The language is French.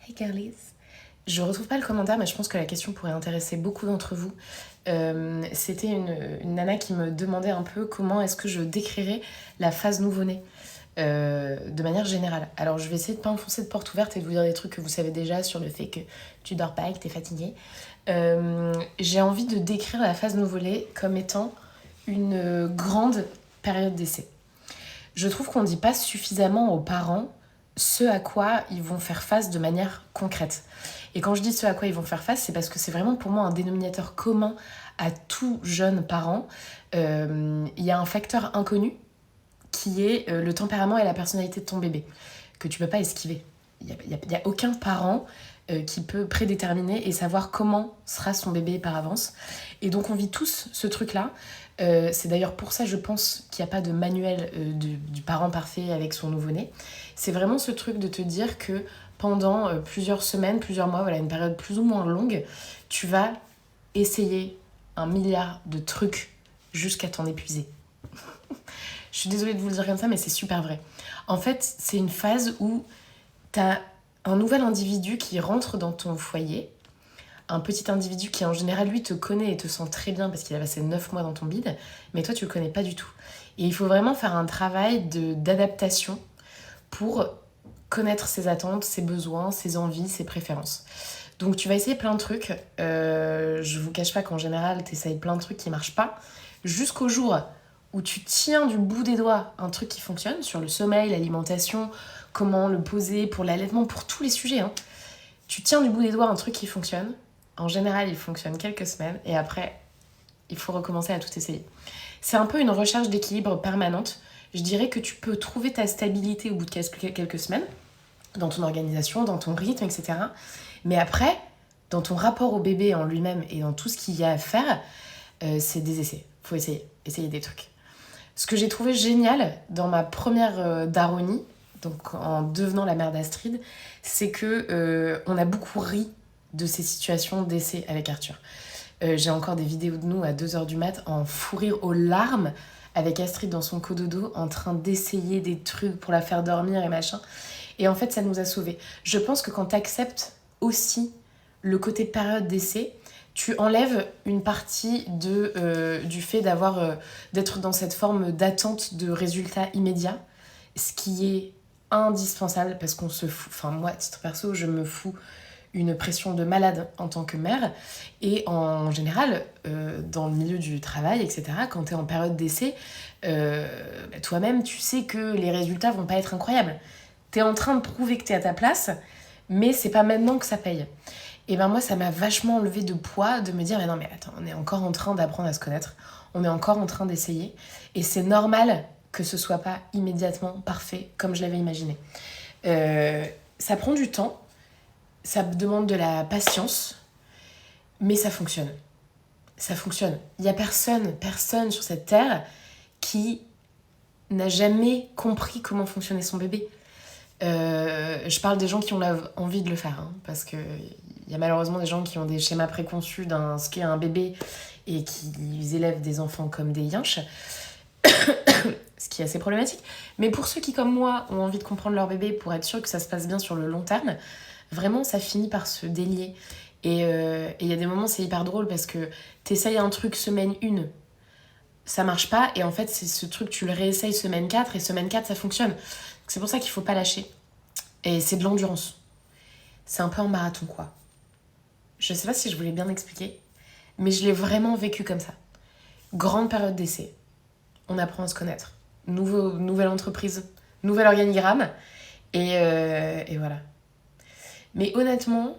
Hey girlies. Je retrouve pas le commentaire, mais je pense que la question pourrait intéresser beaucoup d'entre vous. C'était une nana qui me demandait un peu comment est-ce que je décrirais la phase nouveau-né de manière générale. Alors je vais essayer de pas enfoncer de porte ouverte et de vous dire des trucs que vous savez déjà sur le fait que tu dors pas et que t'es fatiguée. J'ai envie de décrire la phase nouveau-né comme étant une grande période d'essai. Je trouve qu'on dit pas suffisamment aux parents ce à quoi ils vont faire face de manière concrète. Et quand je dis ce à quoi ils vont faire face, c'est parce que c'est vraiment pour moi un dénominateur commun à tout jeune parent. Il y a un facteur inconnu qui est le tempérament et la personnalité de ton bébé, que tu peux pas esquiver. Il y a aucun parent qui peut prédéterminer et savoir comment sera son bébé par avance. Et donc on vit tous ce truc-là. C'est d'ailleurs pour ça, je pense, qu'il n'y a pas de manuel du parent parfait avec son nouveau-né. C'est vraiment ce truc de te dire que pendant plusieurs semaines, plusieurs mois, voilà, une période plus ou moins longue, tu vas essayer 1 milliard de trucs jusqu'à t'en épuiser. Je suis désolée de vous le dire comme ça, mais c'est super vrai. En fait, c'est une phase où t'as un nouvel individu qui rentre dans ton foyer, un petit individu qui en général lui te connaît et te sent très bien parce qu'il a passé 9 mois dans ton bide, mais toi tu le connais pas du tout. Et il faut vraiment faire un travail d'adaptation pour connaître ses attentes, ses besoins, ses envies, ses préférences. Donc tu vas essayer plein de trucs. Je vous cache pas qu'en général t'essayes plein de trucs qui marchent pas, jusqu'au jour où tu tiens du bout des doigts un truc qui fonctionne sur le sommeil, l'alimentation, comment le poser pour l'allaitement, pour tous les sujets. Hein. Tu tiens du bout des doigts un truc qui fonctionne. En général, il fonctionne quelques semaines et après, il faut recommencer à tout essayer. C'est un peu une recherche d'équilibre permanente. Je dirais que tu peux trouver ta stabilité au bout de quelques semaines, dans ton organisation, dans ton rythme, etc. Mais après, dans ton rapport au bébé en lui-même et dans tout ce qu'il y a à faire, c'est des essais. Il faut essayer des trucs. Ce que j'ai trouvé génial dans ma première daronie, donc en devenant la mère d'Astrid, c'est que on a beaucoup ri de ces situations d'essai avec Arthur. J'ai encore des vidéos de nous à 2h du mat en fou rire aux larmes avec Astrid dans son cododo en train d'essayer des trucs pour la faire dormir et machin. Et en fait, ça nous a sauvés. Je pense que quand tu acceptes aussi le côté période d'essai, tu enlèves une partie du fait d'être dans cette forme d'attente de résultats immédiats, ce qui est indispensable parce qu'on se fout. Enfin, moi, à titre perso, je me fous une pression de malade en tant que mère. Et en général, dans le milieu du travail, etc., quand tu es en période d'essai, toi-même, tu sais que les résultats vont pas être incroyables. Tu es en train de prouver que tu es à ta place, mais c'est pas maintenant que ça paye. Et ben moi, ça m'a vachement enlevé de poids de me dire, mais non, mais attends, on est encore en train d'apprendre à se connaître, on est encore en train d'essayer, et c'est normal que ce soit pas immédiatement parfait comme je l'avais imaginé. Ça prend du temps, ça demande de la patience, mais ça fonctionne. Ça fonctionne. Il y a personne sur cette terre qui n'a jamais compris comment fonctionnait son bébé. Je parle des gens qui ont envie de le faire, hein, parce que il y a malheureusement des gens qui ont des schémas préconçus d'un ce qu'est un bébé et qui élèvent des enfants comme des yinches, ce qui est assez problématique. Mais pour ceux qui, comme moi, ont envie de comprendre leur bébé pour être sûr que ça se passe bien sur le long terme, vraiment, ça finit par se délier. Et il y a des moments, c'est hyper drôle parce que t'essayes un truc semaine 1, ça marche pas, et en fait, c'est ce truc, tu le réessayes semaine 4, et semaine 4, ça fonctionne. Donc, c'est pour ça qu'il faut pas lâcher. Et c'est de l'endurance. C'est un peu un marathon, quoi. Je sais pas si je voulais bien expliquer, mais je l'ai vraiment vécu comme ça. Grande période d'essai. On apprend à se connaître. Nouvelle entreprise, nouvel organigramme, et voilà. Mais honnêtement,